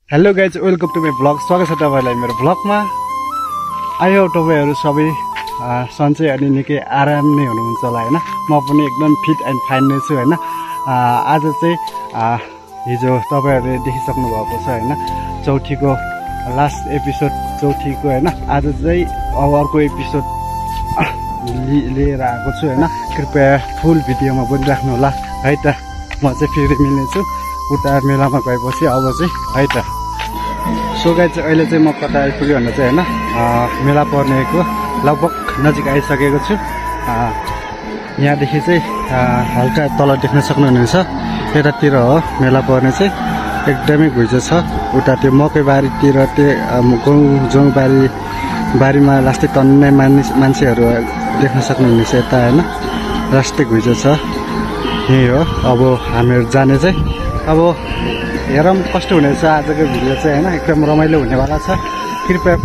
Hello guys, welcome to my vlog. स्वागत छ तपाईहरुलाई मेरो भ्लगमा। आयो तपाईहरु सबै सन्चै अनि निकै आराम नै हुनुहुन्छ होला हैन। म पनि एकदम फिट एन्ड फाइन नै छु हैन। आज चाहिँ हिजो तपाईहरुले देखिसक्नु भएको छ हैन, चौथीको लास्ट एपिसोड चौथीको हैन। आज चाहिँ अब अर्को एपिसोड लिएर आएको छु हैन। कृपया फुल भिडियोमा बनिराख्नु होला है त। म चाहिँ फेरि मिल्नेछु उता मेलामा गएपछि। अब चाहिँ है त। सो गाइज, अहिले चाहिँ म कता आइपुग्यो भन्दा चाहिँ हैन, मेला पर्नेको लगभग नजिक आइसकेको छु। यहाँदेखि चाहिँ हल्का तल देख्न सक्नुहुनेछ, यतातिर हो मेला पर्ने चाहिँ। एकदमै घुइँचो छ उता त्यो मकैबारीतिर, त्यो गहुँ जौँ बारीमा लास्टै तन्ने मान्छेहरू देख्न सक्नुहुनेछ यता हैन। लास्टै घुइँचो छ यही हो। अब हामीहरू जाने चाहिँ अब हेरौँ कस्तो हुनेछ आजको भिडियो चाहिँ हैन। एकदम रमाइलो हुनेवाला छ। कृपया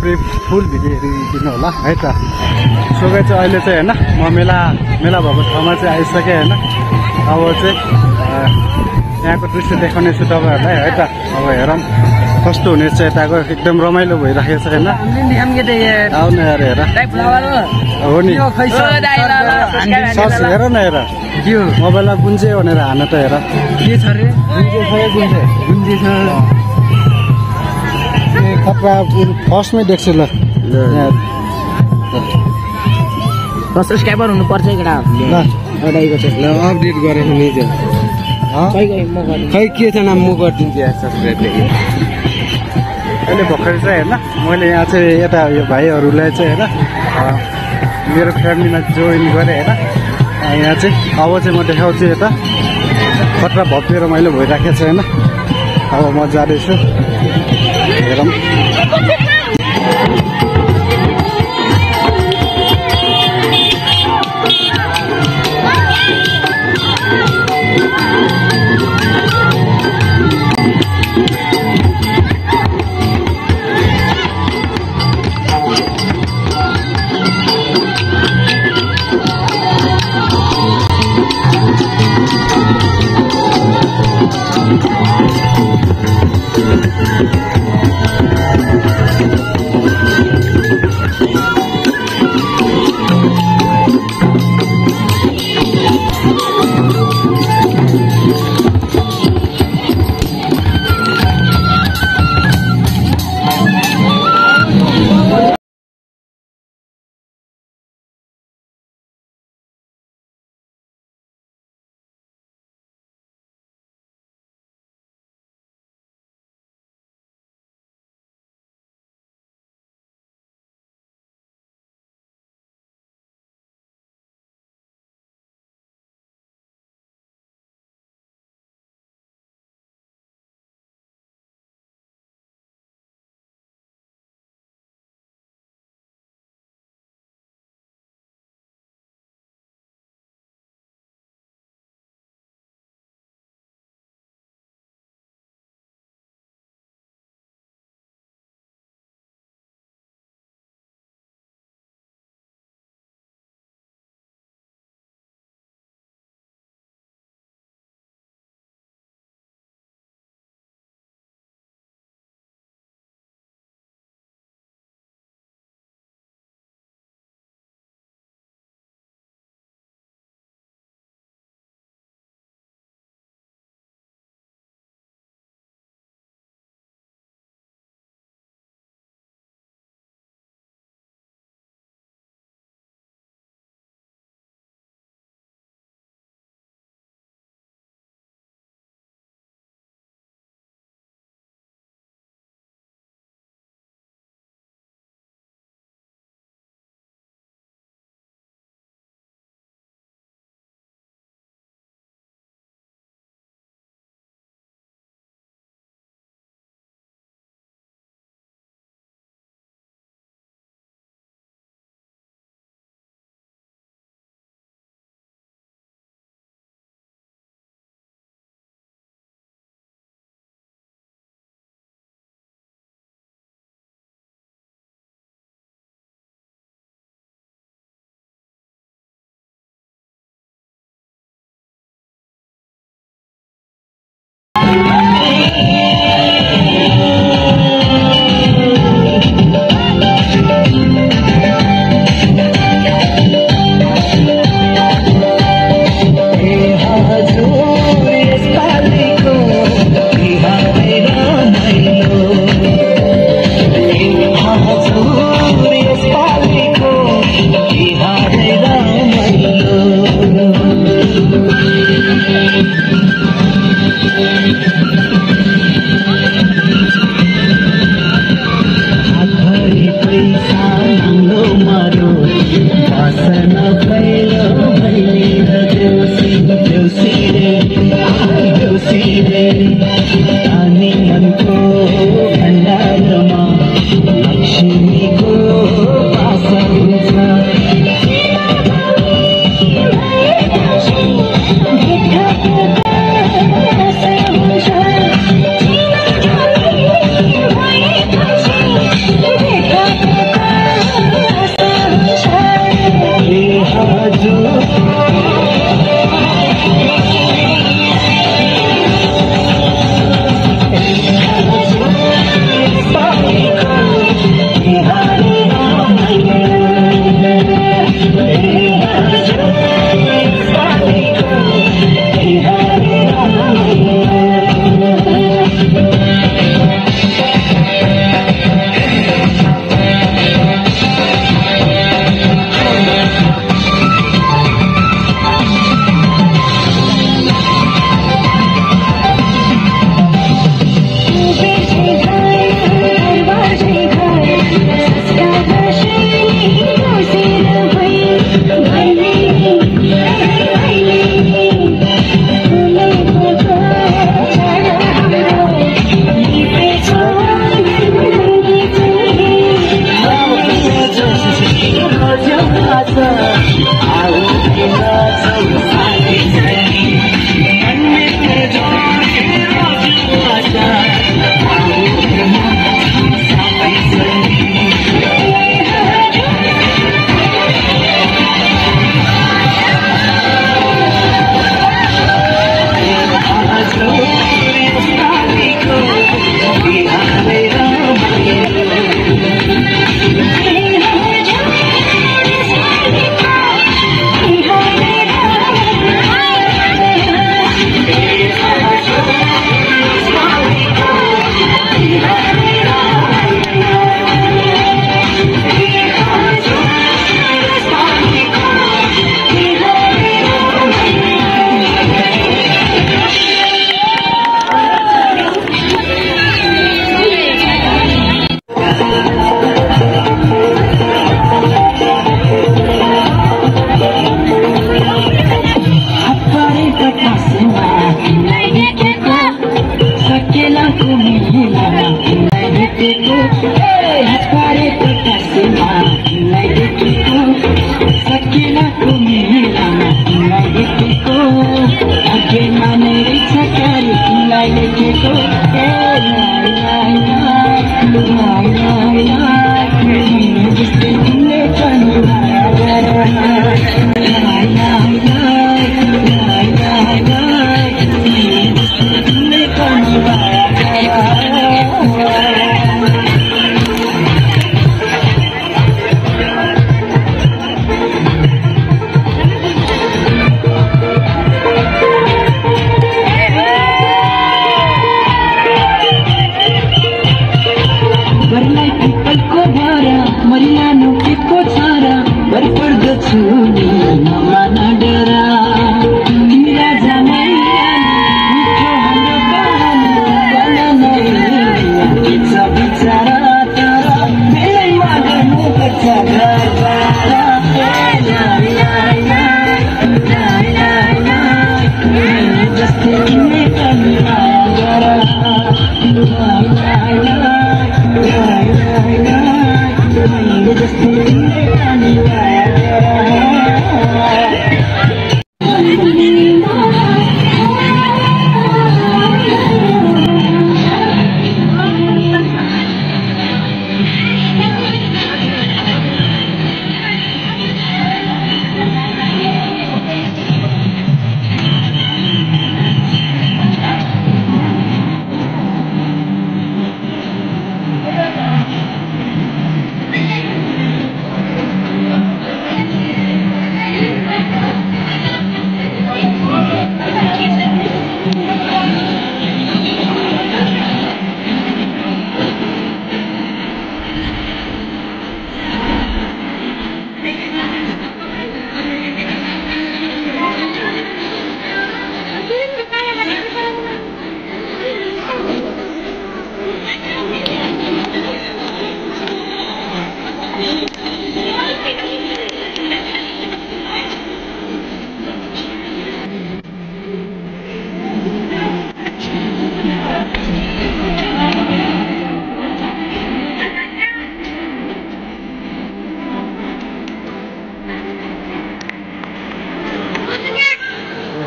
फुल भिडियो हेरिदिनु होला है त। सो गाइस, चाहिँ अहिले चाहिँ हैन म मेला भएको ठाउँमा चाहिँ आइसकेँ हैन। अब चाहिँ यहाँको दृश्य देखाउने छु तपाईहरुलाई है त। अब हेरौँ कस्तो हुनेछ यताको। एकदम रमाइलो भइराखेको छ हैन। आउनु यार हेर, हो नि सस हेर न, हेर के हो मोबाइलमा गुन्जे भनेर हान त हेर के छ रे। गुन्जे छ खतरा फर्स्टमै देख्छु ल। सब्सक्राइबर हुनुपर्छ केटाहरुले ल। ल अपडेट गरेको नि जो खै के छ नाम, म गरिदिन्छु यार सब्सक्राइब। अहिले भर्खर चाहिँ हैन मैले यहाँ चाहिँ यता यो भाइहरूलाई चाहिँ हैन मेरो फ्यामिलीमा जोइन गरेँ हैन। यहाँ चाहिँ अब चाहिँ म देखाउँछु यता खतरा भव्य रमाइलो भइराखेको छ हैन। अब म जाँदैछु, हेरौँ।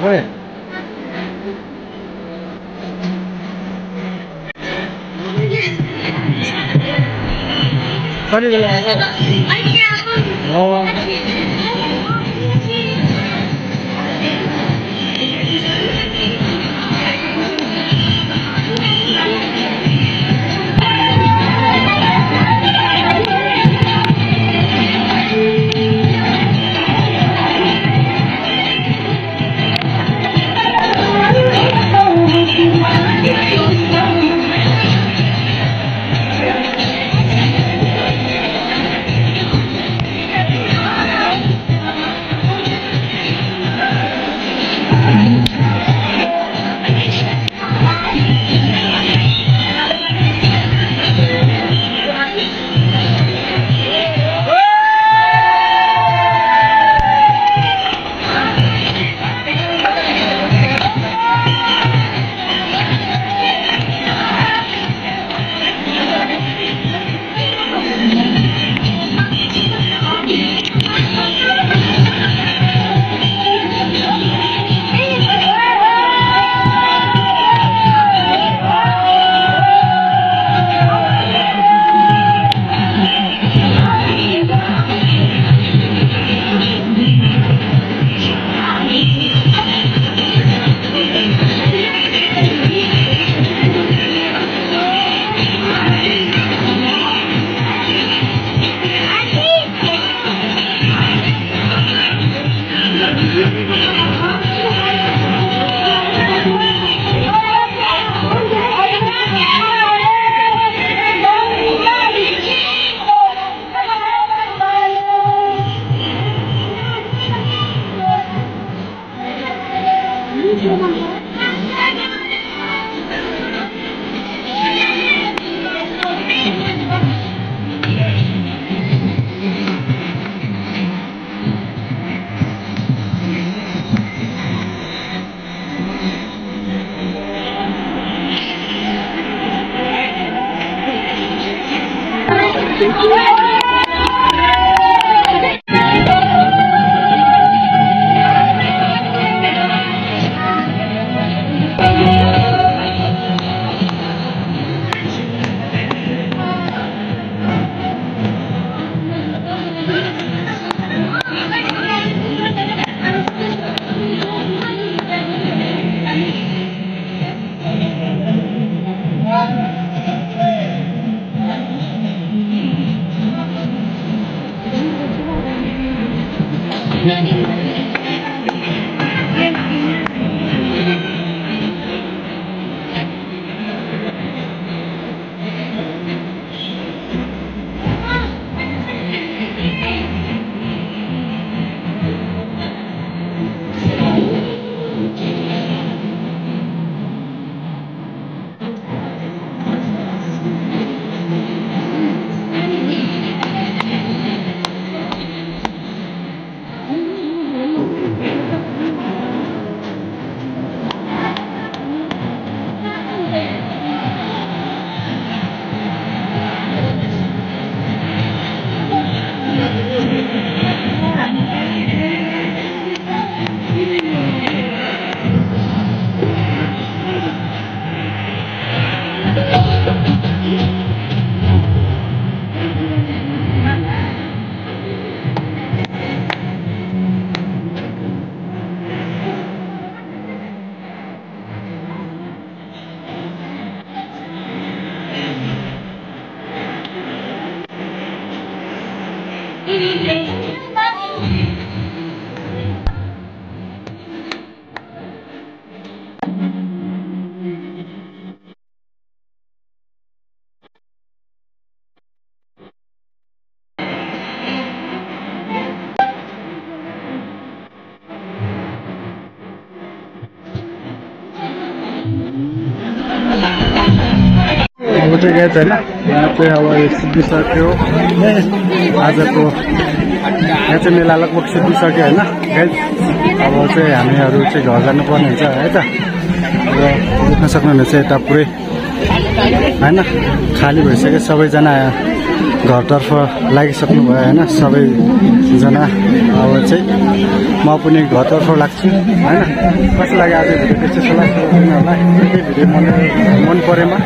तपाईँ कति बेला अब चाहिँ गएछ होइन यहाँ चाहिँ अब सिद्धिसक्यो आजको यहाँ चाहिँ मेला लगभग सिद्धिसक्यो होइन गाइज अब चाहिँ हामीहरू चाहिँ घर जानुपर्ने हुन्छ है त र देख्न सक्नुहुनेछ यता पुरै होइन खाली भइसक्यो सबैजना घरतर्फ लागिसक्नु भयो होइन सबैजना। अब चाहिँ म पनि घरतर्फ लाग्छु होइन। कस्तो लाग्यो आज भिडियो त्यस्तो सल्लाह होला। भिडियो मन परेमा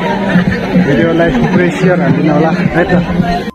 भिडियोलाई पुरै सेयर हालिदिनु होला है त।